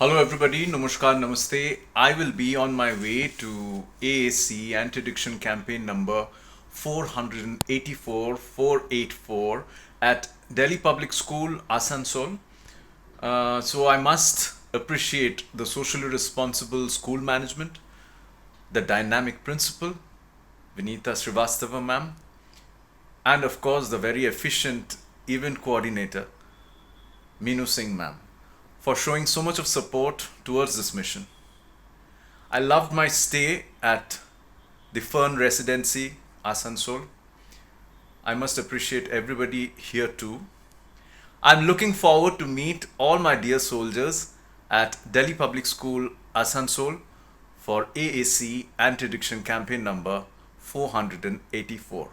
Hello everybody, Namaskar, Namaste. I will be on my way to AAC Anti-Addiction Campaign number 484 at Delhi Public School, Asansol. So I must appreciate the socially responsible school management, the dynamic principal, Vinita Srivastava ma'am, and of course the very efficient event coordinator, Meenu Singh ma'am, for showing so much of support towards this mission. I loved my stay at the Fern Residency, Asansol. I must appreciate everybody here too. I'm looking forward to meet all my dear soldiers at Delhi Public School, Asansol for AAC Anti-Addiction Campaign number 484.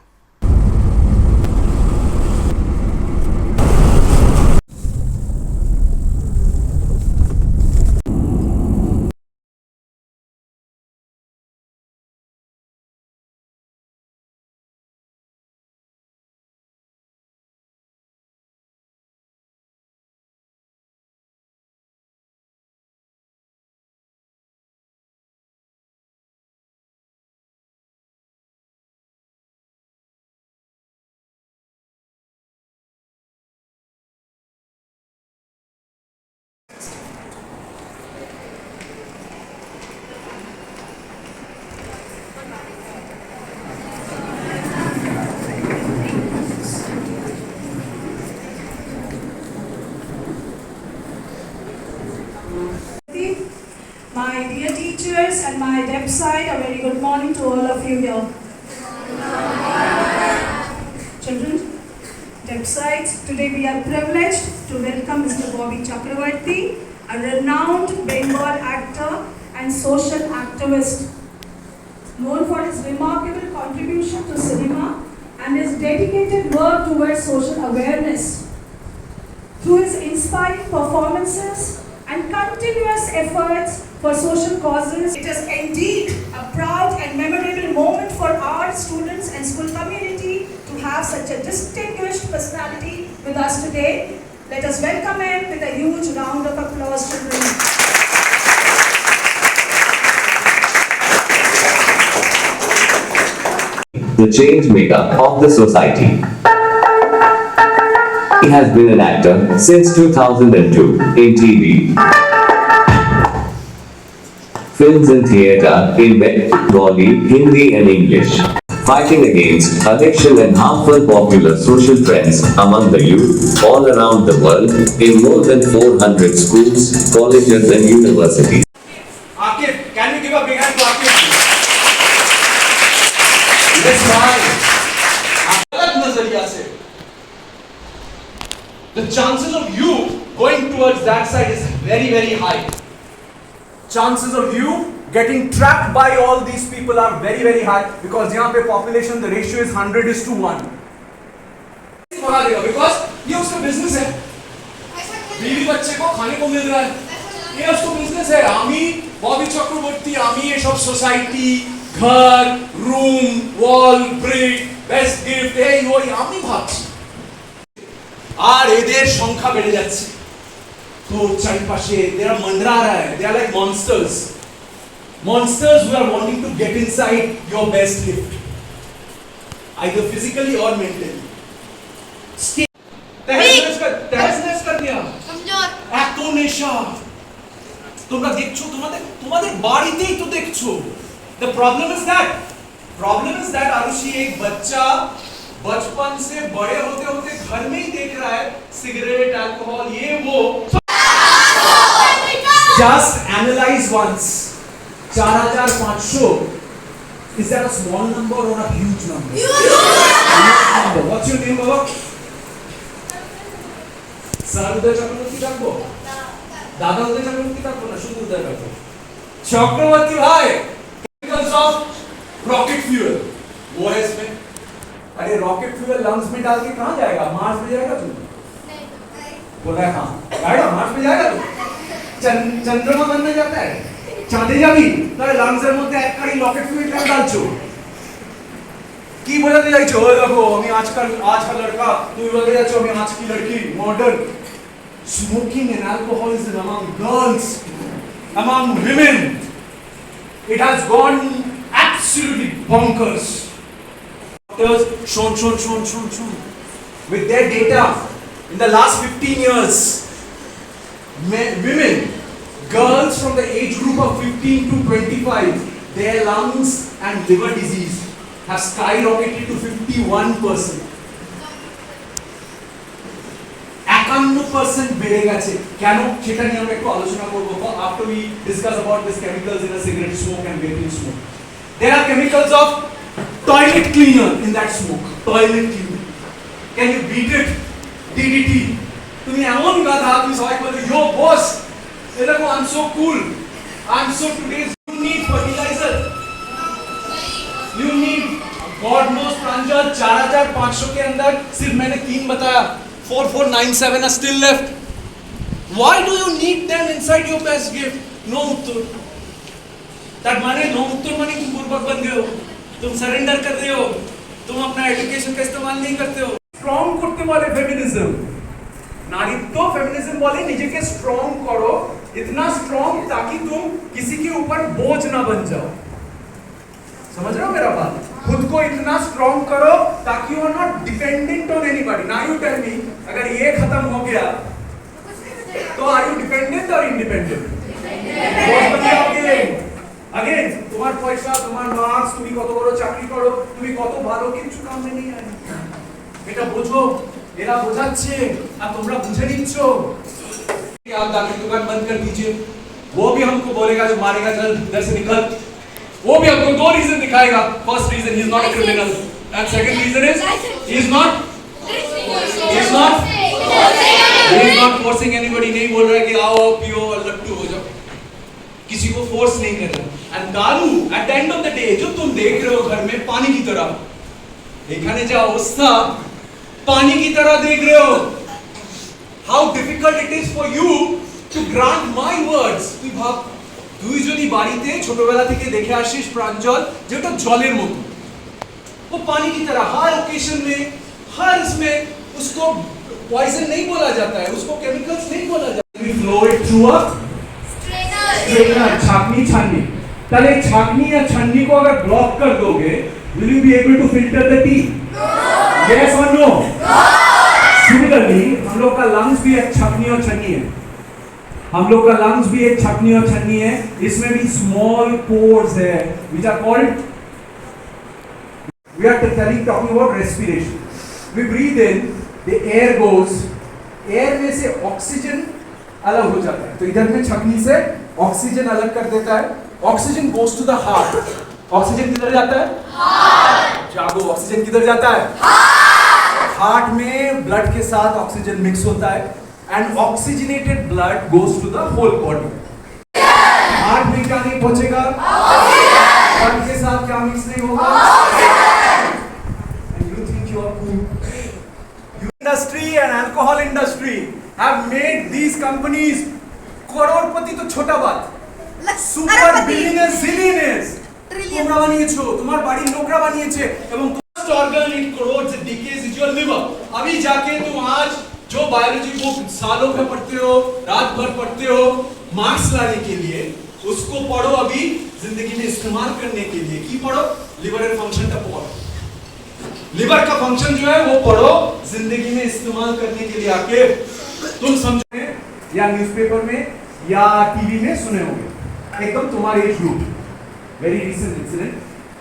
My dear teachers and my website, a very good morning to all of you here. Children, websites, today we are privileged to welcome Mr. Bobby Chakravarti, a renowned Bengal actor and social activist, known for his remarkable contribution to cinema and his dedicated work towards social awareness. Through his inspiring performances and continuous efforts for social causes, it is indeed a proud and memorable moment for our students and school community to have such a distinguished personality with us today. Let us welcome him with a huge round of applause, children. The change maker of the society. He has been an actor since 2002 in TV, films and theatre in Bengali, Hindi and English, fighting against addiction and harmful popular social trends among the youth all around the world in more than 400 schools, colleges and universities. Akif, can you give a big hand to Akif? Let's smile. गलत नजरिया से the chances of you going towards that side is very high. Chances of you getting trapped by all these people are very high because यहाँ पे population the ratio is 100:1. बना देगा because ये उसका business है. बीवी बच्चे को खाने को मिल रहा है. ये उसका business है. आमी बॉबी चक्रवर्ती आमी ये सब सोसाइटी घर room wall brick best gift এই ওই আমি ভাবছি আর এদের সংখ্যা বেড়ে যাচ্ছে তো চারপাশে এরা মন্ডরা रहा है they are like monsters who are wanting to get inside your best gift either physically or mentally तहस कर दिया कमजोर এত নেশা তোমরা দেখছো তোমাদের বাড়িতেই তো দেখছো the problem is that Arushi एक बच्चा बचपन से बड़े होते होते घर में ही देख रहा है सिगरेट अल्कोहल ये वो just analyze once 4500 is that a small number or a huge number? What's your name baba? Saruday Chakravarti ডাকবো দাদা উদয় চক্রবর্তী ডাকবো না শুধু উদয় ডাকবো চক্রবর্তী ভাই chemicals of rocket fuel वो है इसमें अरे रॉकेट फ्यूल लंग्स में डाल के कहां जाएगा मार्स पे जाएगा तू बोला है हां जाएगा मार्स पे जाएगा तू चंद्रमा बनने जाता है চাঁদে যাবি তাহলে লাংসের মধ্যে এক কারি রকেট ফুয়েল কেন ডালছো কি বোঝাতে চাইছো ও দেখো আমি আজকাল লড়কা তুমি বলতে যাচ্ছো আমি আজ কি লড়কি modern smoking and alcoholism among girls among women, it has gone absolutely bonkers. Doctors shown with their data in the last 15 years, women, girls from the age group of 15 to 25, their lungs and liver disease have skyrocketed to 51%. 51% বেড়ে গেছে কেন সেটা নিয়ে আমরা একটু আলোচনা করব after we discuss about these chemicals in a cigarette smoke and vaping smoke. There are chemicals of toilet cleaner in that smoke. Toilet cleaner. Can you beat it? DDT. তুমি এমন গাধা তুমি সবাই বলবে yo boss এটা কো I'm so cool. I'm so today's you need fertilizer. You need God knows प्रांजल 4500 के अंदर सिर्फ मैंने 3 बताया 4497 are still left. Why do you need them inside your best gift? No Uttar. That माने no उत्तर माने तुम बुर्बक बन गए हो, तुम सरेंडर कर रहे हो, तुम अपना एजुकेशन का इस्तेमाल नहीं करते हो. Strong करते वाले फेमिनिज्म. नारीत्व फेमिनिज्म वाले निजे के strong करो, इतना strong ताकि तुम किसी के ऊपर बोझ ना बन जाओ. समझ रहे हो मेरा बात? खुद को इतना स्ट्रॉन्ग करो ताकि you are not dependent on anybody. Now you tell me, अगर ये खत्म हो गया तो आर यू डिपेंडेंट और इंडिपेंडेंट? अगेन তোমার পয়সা, তোমার মার্কস, তুমি কত বড় চাকরি করো, তুমি কত ভালো কিছু কামে নেই আয়. এটা বোঝো, এরা বোঝাচ্ছে আর তোমরা বুঝে নিচ্ছ. आप जाके दुकान बंद कर दीजिए, वो भी हमको बोलेगा जो मारेगा चल इधर से निकल. वो भी हमको 2 रीजन दिखाएगा. First reason he is not a criminal and second reason is he is not forcing anybody. नहीं बोल रहा है कि आओ पियो और लट्टू हो जाओ, किसी को फोर्स नहीं कर रहा. एंड दारू at the end of the day जो तुम देख रहे हो घर में पानी की तरह, এখানে যা অবস্থা পানি की तरह देख रहे हो. How difficult it is for you to grant my words. তুই ভাব তুই যদি বাড়িতে ছোটবেলা থেকে দেখে আসিস প্রাঞ্জল যেটা জলের মতো, वो पानी की तरह हर ओकेशन में हर इसमें उसको पॉइजन नहीं बोला जाता है, उसको केमिकल्स नहीं बोला जाता है. We flow it through a strainer. छाकनी छाननी. ताले छाकनी या छन्नी को अगर ब्लॉक कर दोगे, will you be able to filter the tea? Yes or no? Similarly, हम लोग का लंग्स भी एक छाकनी और छन्नी है. हम लोग का लंग्स भी एक छकनी और छन्नी है. इसमें भी स्मॉल पोर्स है which are called, we are talking about respiration. We breathe in, the air goes, air में से ऑक्सीजन अलग हो जाता है. तो इधर में छकनी से ऑक्सीजन अलग कर देता है. Oxygen goes to the heart. Oxygen किधर जाता है? हार्ट. जागो, ऑक्सीजन किधर जाता है? हार्ट में ब्लड के साथ ऑक्सीजन मिक्स होता है and oxygenated blood goes to the whole body. Heart में क्या नहीं पहुंचेगा? ब्लड के साथ क्या मिक्स नहीं होगा? And you think you are cool? Industry and alcohol industry have made these companies करोड़पति तो छोटा बात, सुपर बिलियनियर्स, जिलियनियर्स তোমরা বানিয়েছো, তোমার বাড়ির লোকরা বানিয়েছে. এবং first organ in crores it decays is your liver. अभी जाके तुम आज जो बायोलॉजी को सालों में पढ़ते हो, रात भर पढ़ते हो मार्क्स लाने के लिए, उसको पढ़ो अभी जिंदगी में इस्तेमाल करने के लिए. की पढ़ो? लिवर एंड फंक्शन का पढ़ो. लिवर का फंक्शन जो है वो पढ़ो जिंदगी में इस्तेमाल करने के लिए. आके तुम समझे या न्यूज़पेपर में या टीवी में सुने होंगे. एकदम तुम्हारे age group, very recent incident,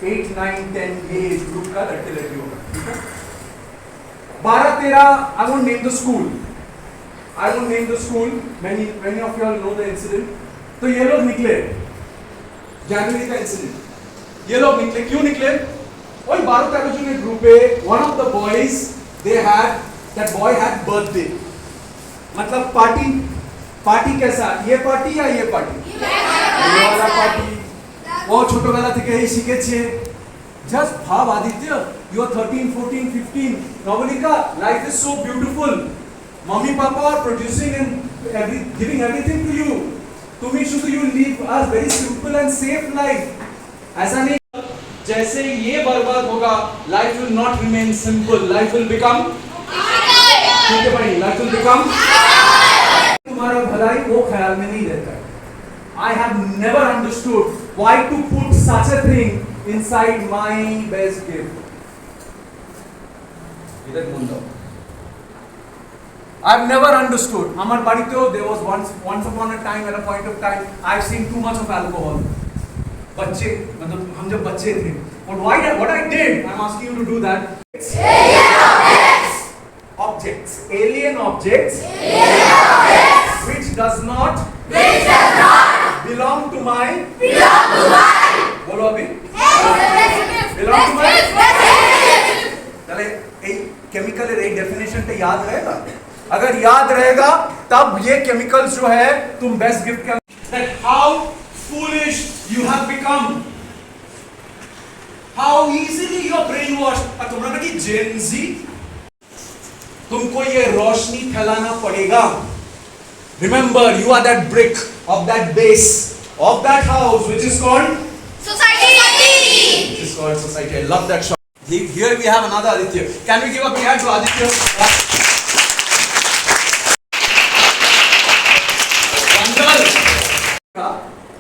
8, 9, 10 ये एज ग्रुप का लड़के लड़की होगा. ठीक है, 12-13, I won't name the school. Many of you all know the incident. तो ये लोग निकले, जनवरी का इंसिडेंट. ये लोग निकले, क्यों निकले? वही 12-13 जन एक ग्रुप है. One of the boys, that boy had birthday. मतलब पार्टी कैसा? ये पार्टी या ये पार्टी? ये वाला पार्टी. वो ছোটবেলা থেকে এই শিখেছে. Just भाव Aditya, you are 13, 14, 15. Novalika, life is so beautiful. Mommy, Papa are producing and giving everything to you. तुम्ही शुद्ध you live a very simple and safe life. ऐसा नहीं जैसे ये बर्बाद होगा, life will not remain simple. Life will become ठीक है भाई, life will become तुम्हारा भलाई वो ख्याल में नहीं रहता है. I have never understood why to put such a thing inside my best gift. I've never understood. Amar barito, there was once upon a time, at a point of time, I've seen too much of alcohol. बच्चे मतलब हम जब बच्चे थे. But what I did, I'm asking you to do that. Objects, alien objects, which does not belong to my. बोलो अभी. Belong to my. चले एक केमिकल एक डेफिनेशन पे याद रहेगा. अगर याद रहेगा तब ये केमिकल्स जो है तुम बेस्ट गिफ्ट के. That how foolish you have become. How easily you are brainwashed. तुम्हारा कि Gen Z. तुमको ये रोशनी फैलाना पड़ेगा. Remember, you are that brick of that base of that house, which is called Society. Which is called society. I love that shot. Here we have another Aditya. Can we give a big hand to Aditya?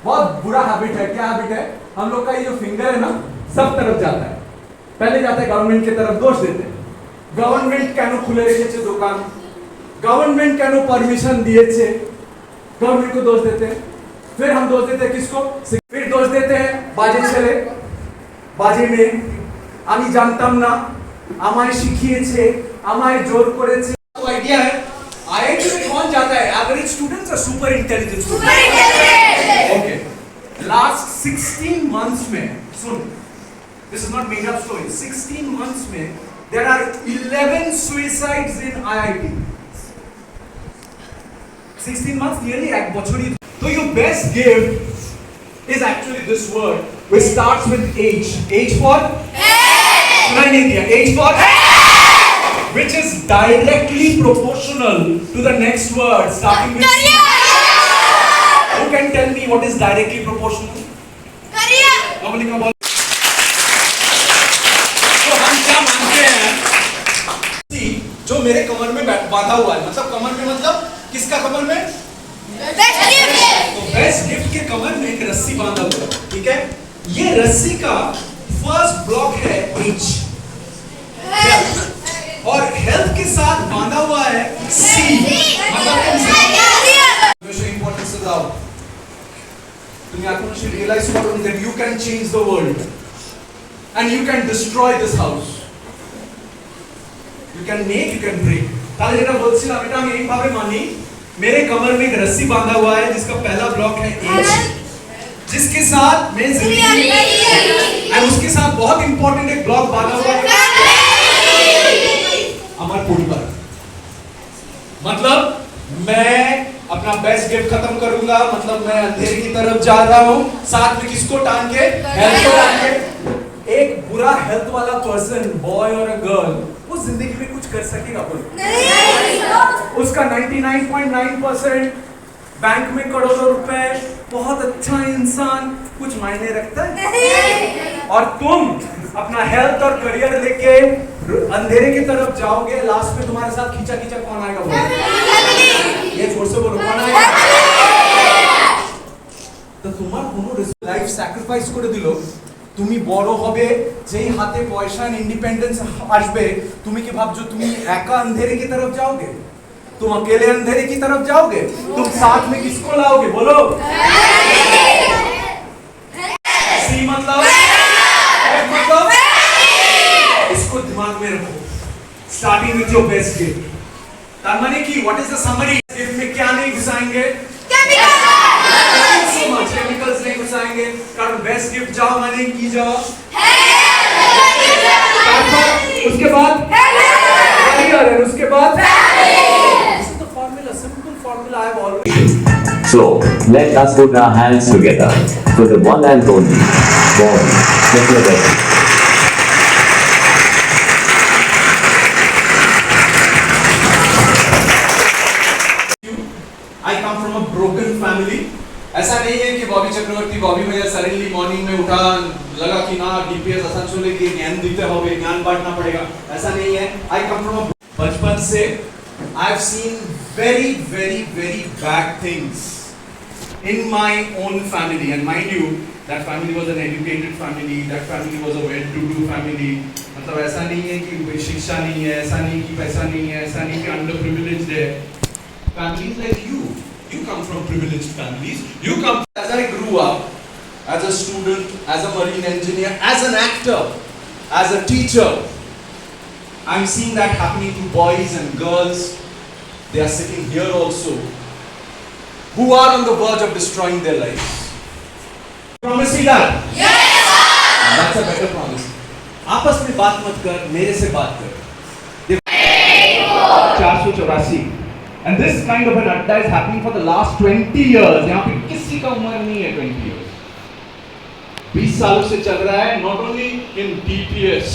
बहुत बुरा habit है. क्या habit है? हम लोग का ये जो फिंगर है ना, सब तरफ जाता है. पहले जाता है गवर्नमेंट की तरफ, दोष देते हैं. गवर्नमेंट केन खुले रेखेছে দোকান, गवर्नमेंट केन परमिशन दिएছে, गवर्नमेंट को दोष देते हैं. फिर हम दोष देते हैं किसको? फिर दोष देते हैं बाजे ছেলে. বাজে মেয়ে, আমি জানতাম না, আমায় শিখিয়েছে, আমায় জোর করেছে. तो आइडिया है आईआईटी में कौन जाता है? एवरेज स्टूडेंट्स और super intelligent students. Okay, last 16 months में, सुन, this is not made up story. 16 months में there are 11 suicides in IIT. 16 months nearly এক বছরই. So your best gift is actually this word, which starts with H. H for? सुनाई नहीं दिया. H for? Which is directly proportional to the next word starting with C. Who can tell me what is directly proportional? Career. Amalika बोल. तो हम क्या मानते हैं? C जो मेरे कमर में बांधा हुआ है, मतलब कमर में मतलब किसका कमर में? Best gift. तो बेस्ट गिफ्ट के कमर में एक रस्सी बांधा हुआ है. ठीक है, ये रस्सी का फर्स्ट ब्लॉक है H और हेल्थ के साथ बांधा हुआ है C. मतलब इंपॉर्टेंस बताओ. तुम्हें आत्मनिश्चित रियलाइज करो that you can change the world and you can destroy this house. You can make, you can break. তাহলে যেটা বলছিলাম এটা আমি এইভাবে মানি. मेरे कमर में एक रस्सी बांधा हुआ है जिसका पहला ब्लॉक है H, जिसके साथ मैं जिंदगी और उसके साथ बहुत इंपॉर्टेंट एक ब्लॉक बांधा हुआ है अमर परिवार. मतलब मैं अपना बेस्ट गिफ्ट खत्म करूंगा, मतलब मैं अंधेरे की तरफ जा रहा हूं, साथ में किसको टांग के? हेल्थ को टांग के. एक बुरा हेल्थ वाला पर्सन, बॉय और अ गर्ल, वो जिंदगी में कुछ कर सकेगा बोलो? नहीं. उसका 99.9% बैंक में करोड़ों रुपए, बहुत अच्छा इंसान, कुछ मायने रखता है? नहीं. और तुम अपना हेल्थ और करियर लेके अंधेरे की तरफ जाओगे, लास्ट में तुम्हारे साथ खींचा खींचा कौन आएगा बोलो? ये जोर से बोलो, कौन आएगा? तो तुम्हारा कोनो लाइफ सैक्रिफाइस করে দিল, তুমি বড় হবে, যেই হাতে পয়সা আর ইন্ডিপেন্ডেন্স আসবে, তুমি কি ভাবছো তুমি একা अंधेरे की तरफ जाओगे? तुम अकेले अंधेरे की तरफ जाओगे? तुम साथ में किसको लाओगे बोलो? सी मतलब मतलब इसको दिमाग में रखो. Starting with your best gift. तार माने कि what is the summary? Gift में क्या नहीं घुसाएंगे? so much chemicals नहीं घुसाएंगे, कारण बेस्ट गिफ्ट जाओ माने की जाओ. उसके बाद करियर, उसके बाद this is the formula, simple formula I have always. So, let us put our hands together for the one and only Bobby Chakravarty. I come from a broken family. ऐसा नहीं है कि बॉबी चक्रवर्ती बॉबी भैया सडनली मॉर्निंग में उठा, लगा कि ना डीपीएस आसानसोल के ज्ञान देते होंगे, ज्ञान बांटना पड़ेगा, ऐसा नहीं है. आई कम फ्रॉम बचपन से I have seen very very very bad things in my own family, and mind you, that family was an educated family, that family was a well-to-do family. मतलब ऐसा नहीं है कि कोई शिक्षा नहीं है, ऐसा नहीं कि पैसा नहीं है, ऐसा नहीं कि underprivileged है. Families like you come from privileged families. You come. As I grew up, as a student, as a marine engineer, as an actor, as a teacher, I'm seeing that happening to boys and girls. They are sitting here also, who are on the verge of destroying their lives. Promise me that? Yes, sir. That's a better promise. आपस में बात मत कर, मेरे से बात कर. 484. And this kind of an adda is happening for the last 20 years. यहाँ पे किसी का उम्र नहीं है 20 years. 20 सालों से चल रहा है. Not only in DPS.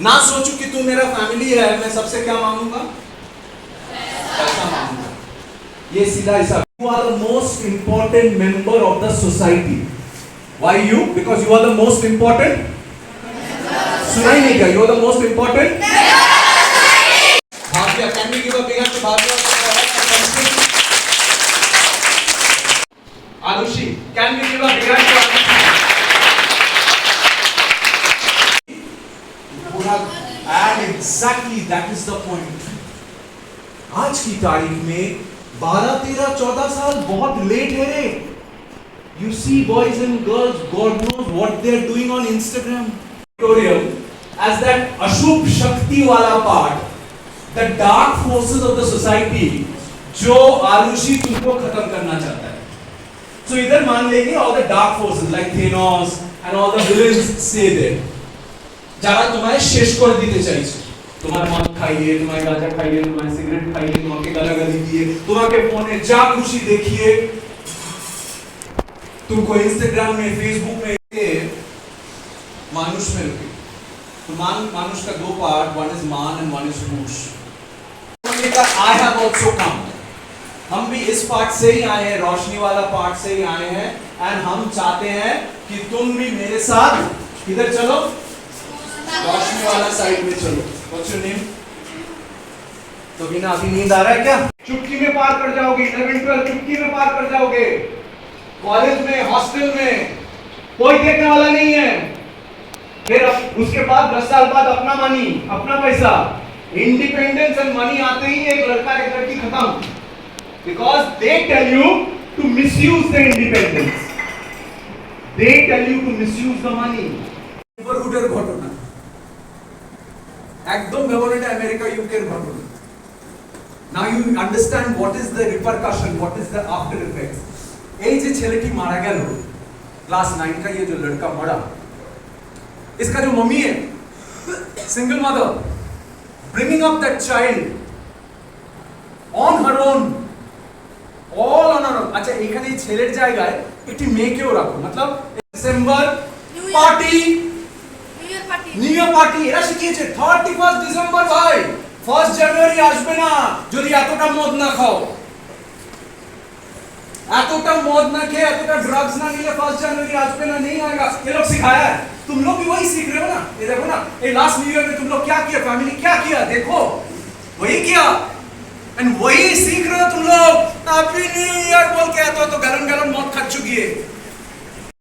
ना सोचूं कि तू मेरा फैमिली है, मैं सबसे क्या मांगूंगा? पैसा मांगूंगा. ये सीधा हिसाब. You are the most important member of the society. Why you? Because you are the most important. सुना ही नहीं क्या? You are the most important. Bhavya, can we give a big hand to Bhavya? Anushi, can we give a big hand to Anushi? And exactly that is the point. आज की तारीख में 12, 13, 14 साल बहुत late है रे. You see boys and girls, God knows what they are doing on Instagram. Tutorial as that अशुभ शक्ति वाला part, the dark forces of the society, जो आरुषि तुमको खत्म करना चाहता है. So इधर मान लेंगे all the dark forces like Thanos and all the villains stay there. যারা তোমায় শেষ করে দিতে চাইছে. তোমার মদ খাইয়ে, তোমায় গাঁজা খাইয়ে, তোমায় সিগারেট খাইয়ে, তোমাকে গালাগালি দিয়ে, তোমাকে ফোনে যা খুশি দেখিয়ে, तुमको इंस्टाग्राम में, फेसबुक में मानुष में रखे. तो मानुष का दो पार्ट, one is मान and one is रूष. I have also come. हम भी इस पार्ट से ही आए हैं, रोशनी वाला पार्ट से ही आए हैं, and हम चाहते हैं कि तुम भी मेरे साथ इधर चलो, रोशनी वाला साइड में चलो. What's your name? तो बिना अभी नींद आ रहा है क्या? चुटकी में पार कर जाओगे, 11, 12 चुटकी में पार कर जाओगे. कॉलेज में, हॉस्टल में कोई देखने वाला नहीं है. फिर उसके बाद 10 साल बाद अपना मनी, अपना पैसा, इंडिपेंडेंस एंड मनी आते ही एक लड़का एक लड़की खत्म. Because they tell you to misuse the independence, they tell you to misuse the money. নেবারহুডের ঘটনা একদম ব্যবহারে আমেরিকা ইউকের ঘটনা. Now you understand what is the repercussion, what is the after effects. এই যে ছেলেটি মারা গেল, क्लास 9 का ये जो लड़का मरा, इसका जो मम्मी है, single mother, bringing up that child on her own, all on her own. अच्छा এখানে এই ছেলের জায়গায় একটি মেয়েকেও রাখো, मतलब December party, new year party এরা শিখিয়েছে. 31 ডিসেম্বর ভাই, 1 জানুয়ারি আসবে না যদি এতটা মদ না খাও, এতটা মদ না খেয়ে, এতটা ड्रग्स ना लिए 1 जनवरी আসবে না, नहीं आएगा. ये लोग सिखाया है, तुम लोग भी वही सीख रहे हो ना. ये देखो ना, ये लास्ट न्यू ईयर में तुम लोग क्या किया, फैमिली क्या किया, देखो वही किया, एंड वही सीख रहे हो तुम लोग. हैप्पी न्यू ईयर बोल के तो गलन गलन मौत खा चुकी है.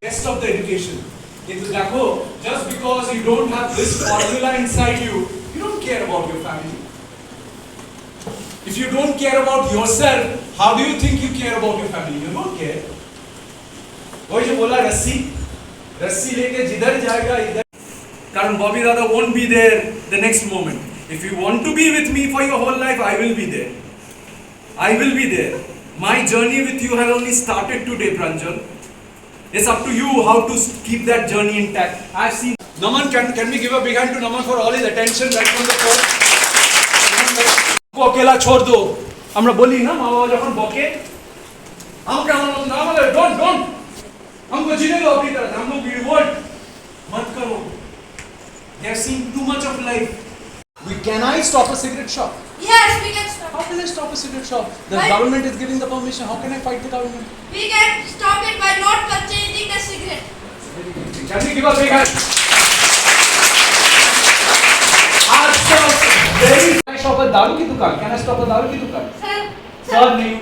Best of the education. किंतु देखो, just because you don't have this formula inside you, you don't care about your family. If you don't care about yourself, how do you think you care about your family? You don't care. वही जो बोला रस्सी, रस्सी लेके जिधर जाएगा इधर. कारण बॉबी दादा won't be there the next moment. If you want to be with me for your whole life, I will be there. I will be there. My journey with you has only started today, Pranjal. It's up to you how to keep that journey intact. I've seen Naman. Can we give a big hand to Naman for all his attention right from the phone? को अकेला छोड़ दो. আমরা বলি না মা বাবা যখন বকে, আমরা আমাদের डोंट हमको जीने दो अपनी तरह, हम लोग रिवोल्ट मत करो. They have seen too much of life. Can I stop a cigarette shop? Yes, we can stop. How can I stop a cigarette shop? The Why? government is giving the permission. How can I fight the government? We can stop it by not purchasing the cigarette. Can we give a big hand? Very. Can I stop a दारू की दुकान? Can I stop a दारू की दुकान? Sir, Sir नहीं.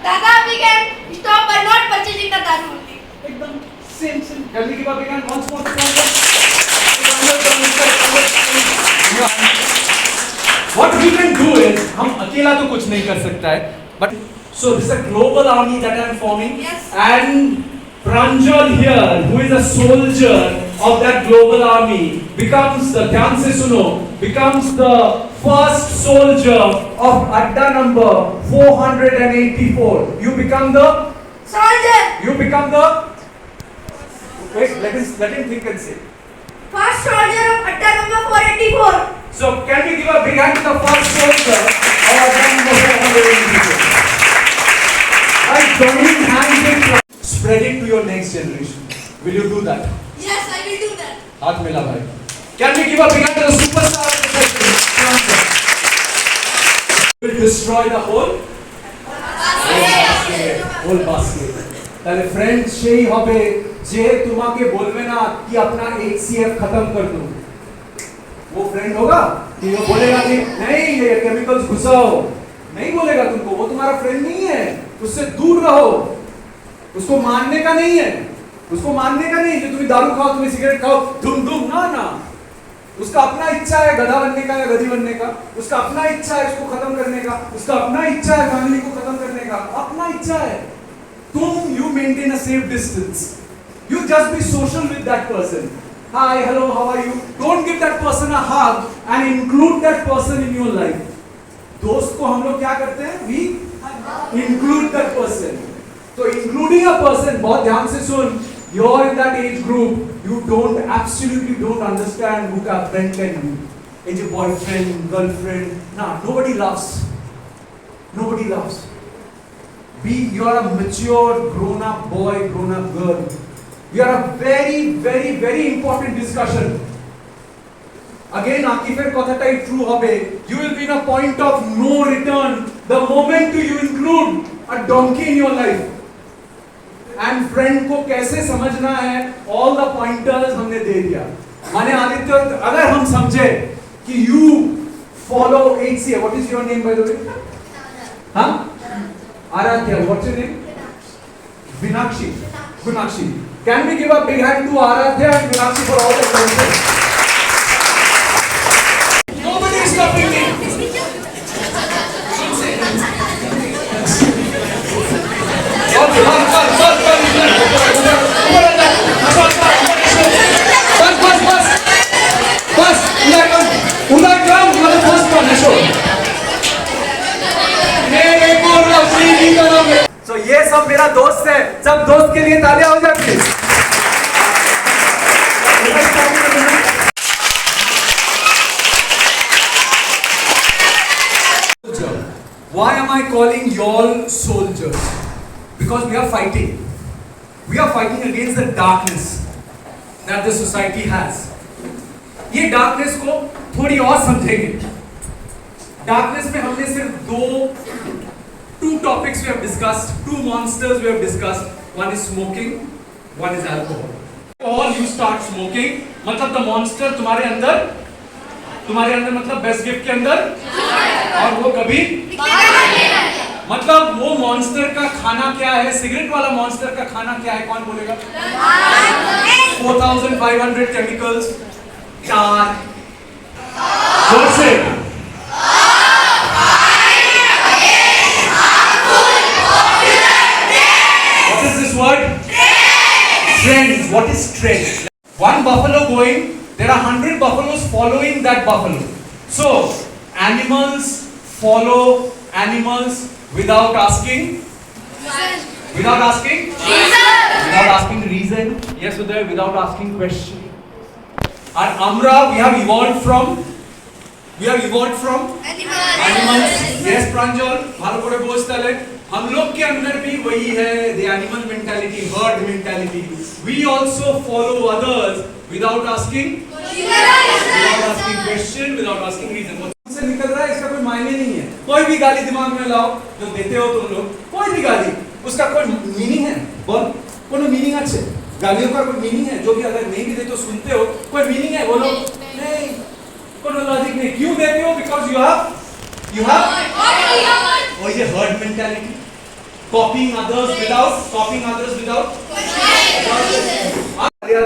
Dada began stop by not purchasing the daru only. एकदम same same can we give a big hand once more to what we can do is हम अकेला तो कुछ नहीं कर सकता है but so this is a global army that I am forming Yes. and Pranjal here who is a soldier of that global army becomes the ध्यान से सुनो becomes the first soldier of Adda number 484 you become the Soldier. you become the wait let him think and say First soldier of Adda number 484. so can we give a big hand to the first soldier of Adda number 484 by joining hands with spread it to your next generation will you do that Yes, I will do that. हाथ मिला भाई can we give a big hand to the superstar of the country will destroy the whole whole basket তাহলে friend সেই হবে যে তোমাকে বলবে না कि अपना HCF खत्म कर दो वो फ्रेंड होगा कि वो बोलेगा कि नहीं ये केमिकल्स घुसाओ नहीं बोलेगा तुमको वो तुम्हारा फ्रेंड नहीं है उससे दूर रहो उसको मानने का नहीं है उसको मानने का नहीं कि तुम दारू खाओ तुम सिगरेट खाओ धूम धूम ना ना उसका अपना इच्छा है गधा बनने का या गधी बनने का उसका अपना इच्छा है इसको खत्म करने का उसका अपना इच्छा है फैमिली को खत्म करने का अपना इच्छा है तुम you maintain a safe distance you just be social with that person hi hello how are you don't give that person a hug and include that person in your life दोस्त को हम लोग क्या करते हैं वी इंक्लूड दैट पर्सन तो including a person बहुत ध्यान से सुन you're in that age group you absolutely don't understand who ka friend can be is a boyfriend girlfriend nah nobody loves you are a mature grown up boy grown up girl you are a very very very important discussion again akifer kothatai true hobe you will be in a point of no return the moment you include a donkey in your life and friend को कैसे समझना है all the pointers हमने दे दिया माने आदित्य अगर हम समझे कि you follow HCF what is your name by the way हां Aaradhya what's your name Vinakshi can we give a big hand to Aradhya and Vinakshi for all the services nobody is stopping me So ये सब मेरा दोस्त है सब दोस्त के लिए तालियां हो जाती है Why am I calling y'all soldiers? Because we are fighting. We are fighting against the darkness that the society has. ये darkness को थोड़ी और समझेंगे. Darkness में हमने सिर्फ two topics we have discussed, two monsters we have discussed. One is smoking, one is alcohol. All you start smoking, मतलब the monster तुम्हारे अंदर मतलब best gift के अंदर और वो कभी मतलब वो मॉन्स्टर का खाना क्या है सिगरेट वाला मॉन्स्टर का खाना क्या है कौन बोलेगा 4500 chemicals tar what's it what is this word trends what is trend one buffalo going there are 100 buffaloes following that buffalo so animals follow animals without asking reason yes Uday without asking question and amra we have evolved from animals yes pranjal bhalo kore bojtale हम लोग के अंदर भी वही है the animal mentality herd mentality we also follow others without asking question without asking reason से निकल रहा है इसका कोई मायने नहीं है कोई भी गाली दिमाग में लाओ जो देते हो तुम लोग कोई भी गाली उसका कोई मीनिंग है बोल कोनो मीनिंग আছে गालियों का कोई मीनिंग है जो भी अगर नहीं भी दे तो सुनते हो कोई मीनिंग है बोलो नहीं कोनो लॉजिक नहीं क्यों देते हो बिकॉज़ यू हैव और ये herd mentality Copying others without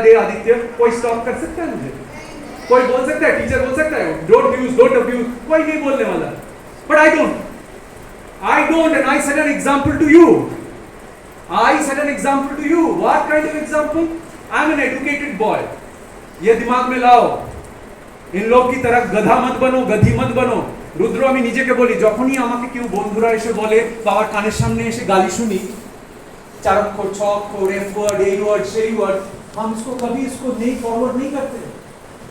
दे आदित्य, कोई स्टॉप कर सकता है मुझे? कोई बोल सकता है? टीचर बोल सकता है don't abuse, कोई नहीं बोलने वाला. But I don't, and I set an example to you. What kind of example? I'm an educated boy. ये दिमाग में लाओ. इन लोग की तरह गधा मत बनो, गधी मत बनो. রুদ্র আমি নিজেকে বলি, যখনই আমাকে কেউ বন্ধুরা এসে বলে বাবার কানের সামনে এসে গালি শুনি, चार अक्षर, छह अक्षर, एफ वर्ड, ए वर्ड, से वर्ड, हम इसको नहीं फॉरवर्ड नहीं करते.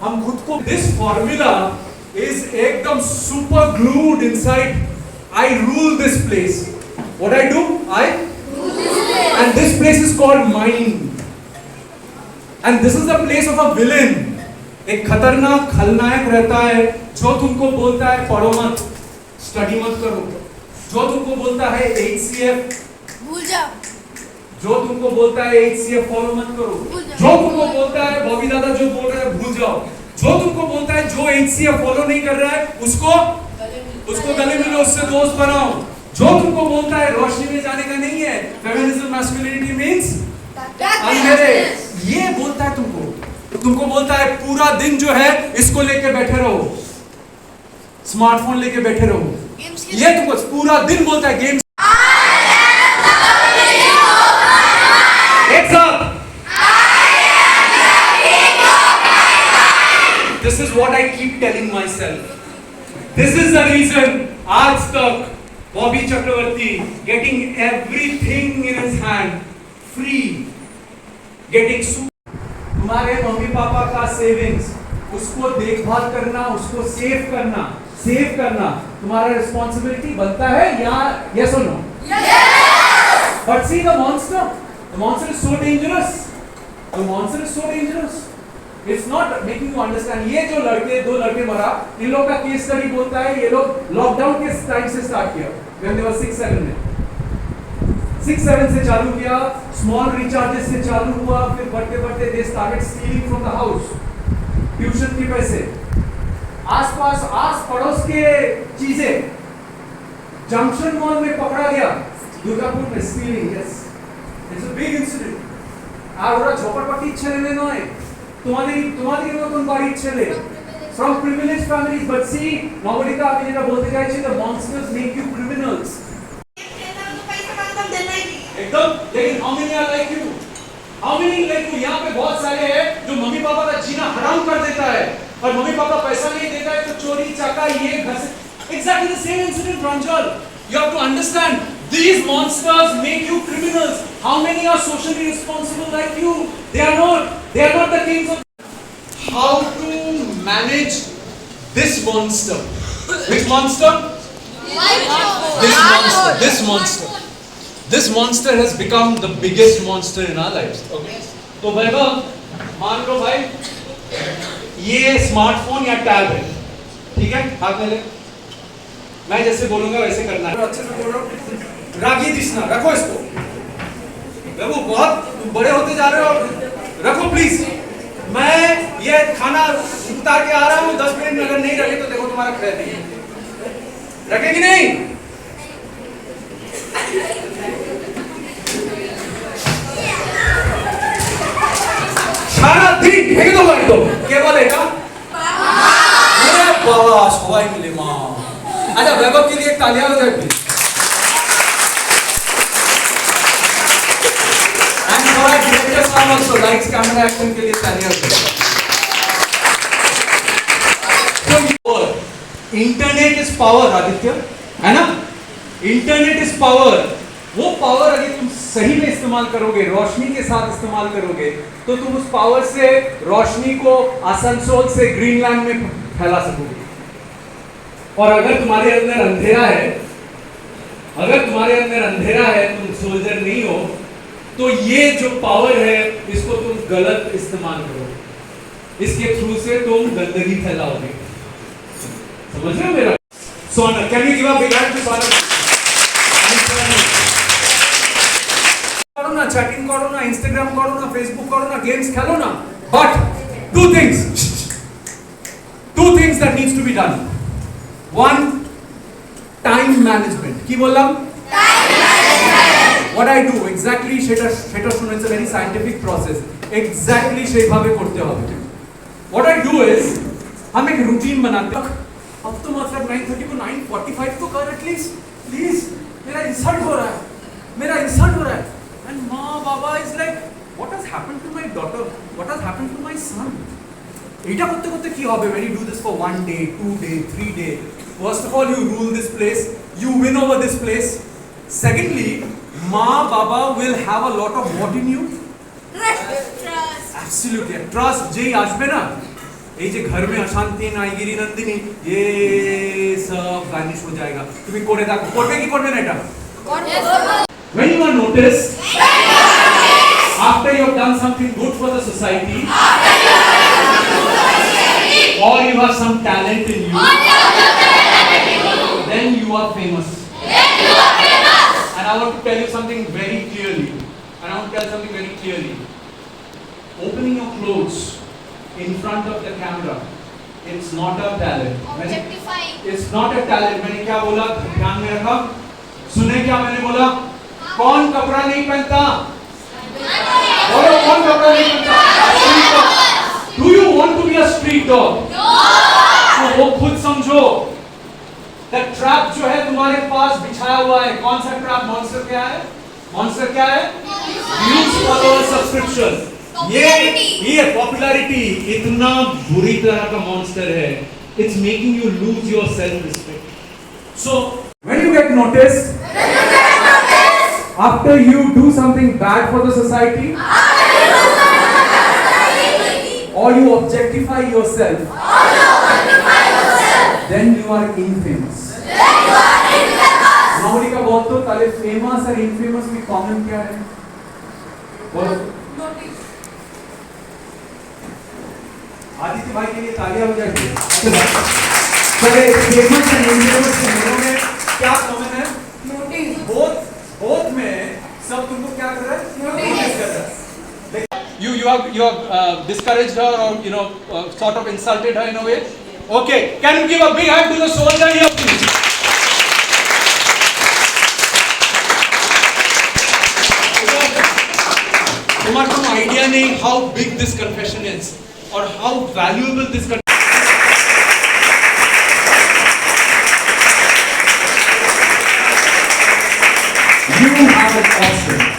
हम खुद को दिस फॉर्मूला इज एकदम super glued inside. I rule this place. What I do? I rule this place. And this place is called mind. And this is the place of a villain. एक खतरनाक खलनायक रहता है जो तुमको बोलता है पढ़ो मत, स्टडी मत करो. जो तुमको बोलता है HCF भूल जाओ. जो तुमको बोलता है HCF फॉलो मत करो. जो तुमको बोलता है बॉबी दादा जो बोल रहे हैं भूल जाओ. जो तुमको बोलता है जो HCF फॉलो नहीं कर रहा है उसको गले मिलो, उससे दोस्त बनाओ. जो तुमको बोलता है रोशनी में जाने का नहीं है, फेमिनिज्म मैस्कुलिनिटी मींस अंधेरे, ये बोलता है तुमको बोलता है पूरा दिन जो है इसको लेके बैठे रहो, स्मार्टफोन लेके बैठे रहो. ये तुमको पूरा दिन बोलता है गेम्स. एक साथ This is what I keep telling myself. This is the reason आज तक बॉबी चक्रवर्ती getting everything in his hand, free, getting तुम्हारे मम्मी पापा का सेविंग्स, उसको देखभाल करना, उसको सेव करना तुम्हारा रिस्पॉन्सिबिलिटी बनता है या yes or no? Yes! But see the monster is so dangerous. It's not making you understand. ये जो दो लड़के मरा, इन लोग का केस स्टडी बोलता है ये लोग लॉकडाउन के टाइम से स्टार्ट किया. when they were 6-7 में 6-7 से चालू किया, स्मॉल रिचार्जेस से चालू हुआ, फिर बढ़ते they started stealing from the house, tuition के पैसे, आस पड़ोस के चीजें. जंक्शन मॉल में पकड़ा गया, दुर्गापुर में stealing. Yes, it's a big incident. আর ওরা ঝোপড়পট্টি ছেলে নয়, তোমাদের মতন বাড়ির ছেলে, from privileged families. But see, Nabanita আমি যেটা বলতে চাইছি, the monsters make you criminals. एकदम. लेकिन how many are like you? यहाँ पे बहुत सारे हैं जो मम्मी पापा का जीना हराम कर देता है, और मम्मी पापा पैसा नहीं देता है तो चोरी चाका ये घर से. Exactly the same incident, Pranjal. You have to understand, these monsters make you criminals. How many are socially responsible like you? They are not the kings of. How to manage this monster? Which monster? This monster has become the biggest monster in our lives. Okay. तो वैभव, मान लो भाई ये smartphone या tab है, ठीक है, हाथ में ले. मैं जैसे बोलूंगा वैसे करना है. अच्छे से बोल रहा हूँ. रागी दिशना रखो इसको. वो बहुत बड़े होते जा रहे हो, रखो प्लीज. मैं ये खाना उतार के आ रहा हूँ, 10 मिनट में अगर नहीं रखे तो देखो तुम्हारा खैर नहीं है. रखेगी नहीं? खाना ठीक है तो भाई तो क्या बोलेगा? अरे बाबा सवाई मिले माँ. अच्छा, वैभव के लिए एक तालियां हो जाए please. And for our director Sam also likes camera action के लिए तालियां हो जाए. तो इंटरनेट इज पावर आदित्य, है ना? Internet is power. वो पावर अगर तुम सही में इस्तेमाल करोगे, रोशनी के साथ इस्तेमाल करोगे, तो तुम उस पावर से रोशनी को आसनसोल से ग्रीनलैंड में फैला सकोगे. और अगर तुम्हारे अंदर अंधेरा है, तुम सोल्जर नहीं हो, तो ये जो पावर है इसको तुम गलत इस्तेमाल करोगे, इसके थ्रू से तुम गंदगी फैलाओगे. समझ रहे हो मेरा? Sonal, can you give a big hand to Sonal? करो ना, चैटिंग करो ना, इंस्टाग्राम करो ना, फेसबुक करो ना, गेम्स खेलो ना, but two things that needs to be done. One, time management. की बोलम? Time management. what I do exactly সেটা শুনে it's a very scientific process exactly সেইভাবে করতে হবে what I do is हम एक रूटीन बनाते हैं अब तो मतलब 9:30 को 9:45 तो कर एटलीस्ट प्लीज मेरा इंसल्ट हो रहा है and माँ बाबा is like what has happened to my daughter what has happened to my son এটা করতে করতে কি হবে when you do this for 1 day 2 day 3 day first of all you rule this place you win over this place secondly ma baba will have a lot of what in you Trust. absolutely trust যেই আসবে না এই যে घर में अशांति नाइगिरी नंदिनी ये सब vanish हो जाएगा তুমি করে দেখো করবে কি করবে না এটা when you are noticed after you have done something good for the society or you have some talent in you then you are famous and I want to tell you something very clearly opening your clothes in front of the camera it's not a talent Objectifying. it's not a talent मैंने क्या बोला ध्यान में रखा सुने क्या मैंने बोला कौन कपड़ा नहीं पहनता बोलो कौन कपड़ा नहीं पहनता Street dog. Do you want to be a street dog? तो वो खुद समझो that trap जो है तुम्हारे पास बिछाया हुआ है कौन सा ट्रैप मॉन्स्टर क्या है views followers subscription ये पॉपुलैरिटी इतना बुरी तरह का मॉन्स्टर है it's making you lose your self respect so when you get noticed after you do something bad for the society or you objectify yourself then you are infamous माउलिका बोल तो ताले famous और infamous की common क्या है बोलो आदित्य भाई के लिए तालियां हो जाएगी चले फेमस और इनफेमस के दोनों में क्या कॉमन है बोथ में सब तुमको क्या कर रहा है नोटिस कर रहा है you have discouraged her or sort of insulted her in a way okay can you give a big hand to the soldier here please तुम्हारे को आइडिया नहीं how big this confession is or how valuable this you have an option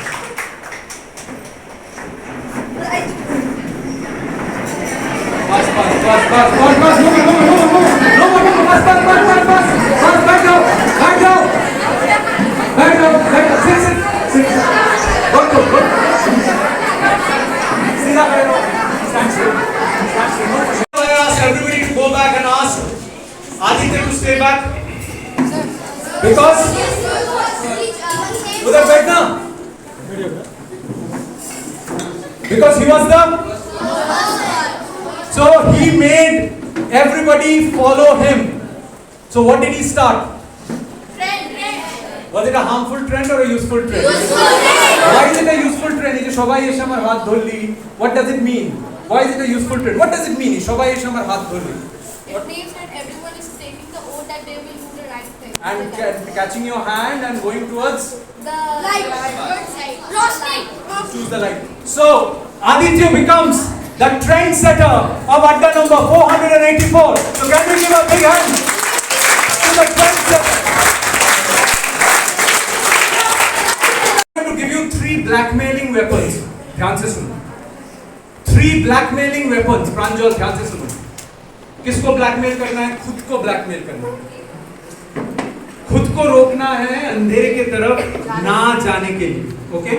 bas no back down sit go stand still I ask everybody to go back and ask Aditya to stay back because उधर बैठना because he was the so he made everybody follow him so what did he start was it a harmful trend or a useful trend why is it a useful trend এই যে সবাই এসে আমার হাত ধরলি what does it mean why is it a useful trend what does it mean সবাই এসে আমার হাত ধরলি It means that everyone is taking the oath that they will do the right thing. and catching your hand and going towards The light. Good side. Rosni. choose the light so Aditya becomes the trendsetter of Adda number 484 so can we give a big hand to the trendsetter I'm going to give you 3 blackmailing weapons ध्यान से सुनो 3 blackmailing weapons प्रांजल ध्यान से सुनो किसको blackmail करना है खुद को ब्लैकमेल करना है खुद को रोकना है अंधेरे की तरफ ना जाने के लिए ओके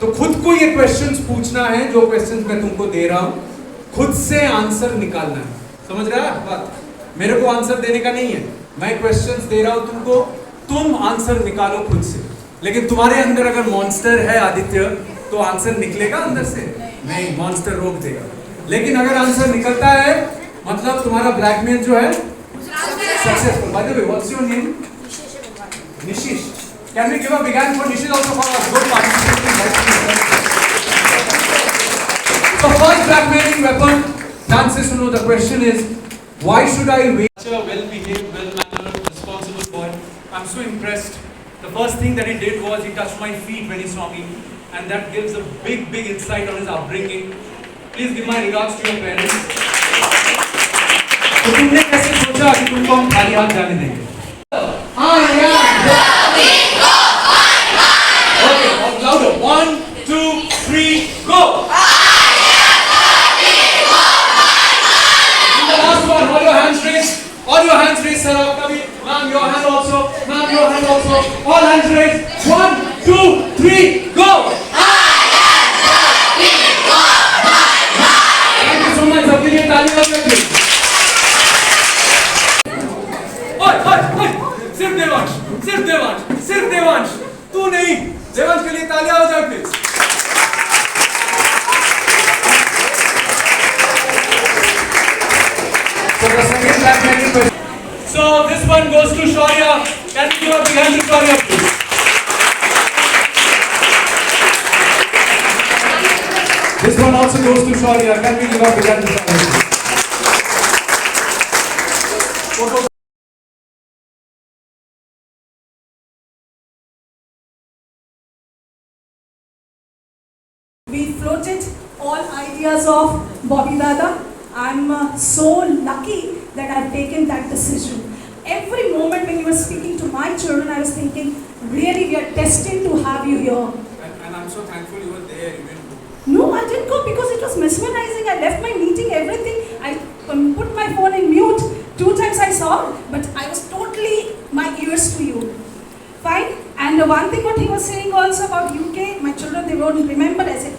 तो खुद को ये क्वेश्चंस पूछना है जो क्वेश्चंस मैं तुमको दे रहा हूं खुद से आंसर निकालना है समझ रहा है बात मेरे को आंसर देने का नहीं है मैं क्वेश्चंस दे रहा हूं तुमको तुम आंसर निकालो खुद से लेकिन तुम्हारे अंदर अगर मॉन्स्टर है आदित्य तो आंसर निकलेगा अंदर से नहीं मॉन्स्टर रोक देगा लेकिन अगर आंसर निकलता है मतलब तुम्हारा ब्लैकमेल जो है successful by the way what's your name Nishish can we give a big hand for Nishish also for a good participation so first blackmailing weapon ध्यान से सुनो the question is why should I wait such a well behaved well mannered responsible boy I'm so impressed The first thing that he did was he touched my feet when he saw me, and that gives a big, big insight on his upbringing. Please give my regards to your parents. तो तुमने कैसे सोचा कि तुमको हम खाली हाथ जाने देंगे? Okay, louder. 1, 2, 3, go. And the last one, all your hands raised. All your hands raised, sir. Ma'am, your hand also. Ma'am, your hand also. All hands raised. 1, 2, 3, go. Thank you so much. सबके लिए तालियां बजाइए. ओए, सिर्फ देवांश, तू नहीं. देवांश के लिए तालियां हो जाए please. So this one goes to Shaurya. Can you give a big hand to Shaurya, please? This one also goes to Shaurya. Can we give a big hand to Shaurya, please? We floated all ideas of Bobby Dada. I'm so lucky that I've taken that decision. Every moment when you were speaking to my children, I was thinking, really, we are destined to have you here. And I'm so thankful you were there. You went. No, I didn't go because it was mesmerizing. I left my meeting, everything. I put my phone in mute. 2 times I saw, but I was totally my ears to you. Fine. And one thing what he was saying also about UK, my children, they won't remember. I said,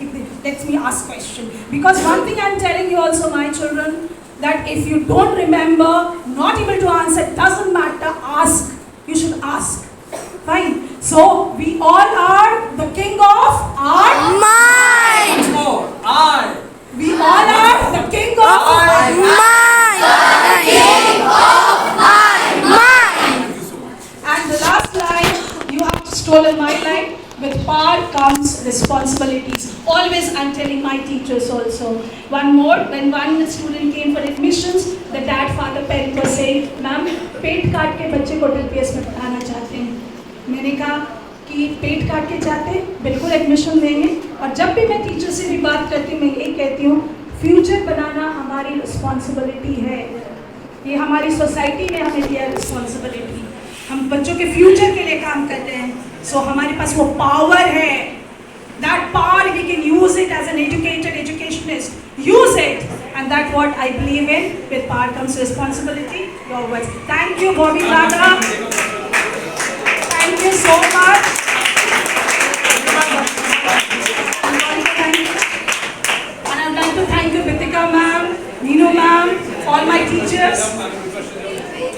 let me ask question. Because one thing I'm telling you also, my children, that if you don't remember, not able to answer, doesn't matter, ask. You should ask. Fine. So, we all are the king of our mind. Oh, We all are the king of our mind. The king of my mind. Thank you so much. And the last line, you have stolen my line. With power comes responsibilities. Always I'm telling my teachers also. One more, when one student came for admissions, the dad, father, parent was saying, "Ma'am, पेट काट के बच्चे को DPS में पढ़ाना चाहते हैं." मैंने कहा कि पेट काट के चाहते हैं, बिल्कुल एडमिशन देंगे. और जब भी मैं टीचर से भी बात करती हूँ, मैं यही कहती हूँ, फ्यूचर बनाना हमारी रिस्पॉन्सिबिलिटी है. ये हमारी सोसाइटी ने हमें दिया रिस्पॉन्सिबिलिटी. हम बच्चों के फ्यूचर के लिए काम करते हैं. सो हमारे पास वो पावर है. That power we can use it as an educated educationist. Use it, and that's what I believe in. With power comes responsibility. Your words. Thank you, Bobby Dada. Thank you so much. And I'd like to thank you, Bitika ma'am, Nino ma'am, all my teachers.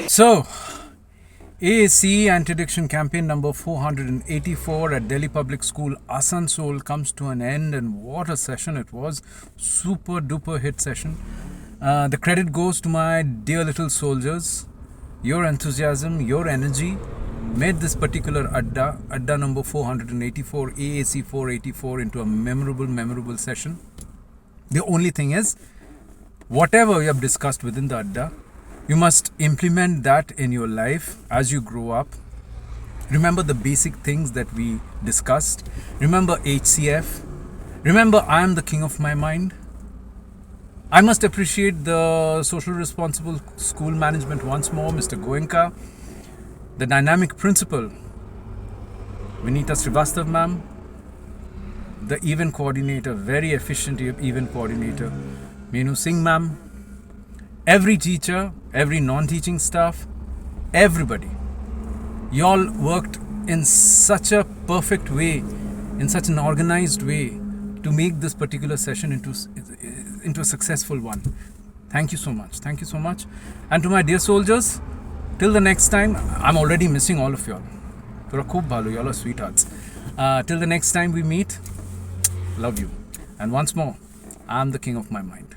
So, AAC Anti-Addiction Campaign number 484 at Delhi Public School, Asansol comes to an end, and what a session it was. Super duper hit session. The credit goes to my dear little soldiers. Your enthusiasm, your energy made this particular Adda number 484, AAC 484 into a memorable session. The only thing is, whatever we have discussed within the Adda, you must implement that in your life as you grow up. Remember the basic things that we discussed. Remember HCF. Remember I am the king of my mind. I must appreciate the social responsible school management once more, Mr. Goenka, the dynamic principal, Vinita Srivastav ma'am, the event coordinator, very efficient event coordinator, Menu Singh ma'am, every teacher, every non-teaching staff, everybody. You all worked in such a perfect way, in such an organized way to make this particular session into a successful one. Thank you so much. Thank you so much. And to my dear soldiers, till the next time, I'm already missing all of y'all. Y'all are sweethearts. Till the next time we meet, love you. And once more, I'm the king of my mind.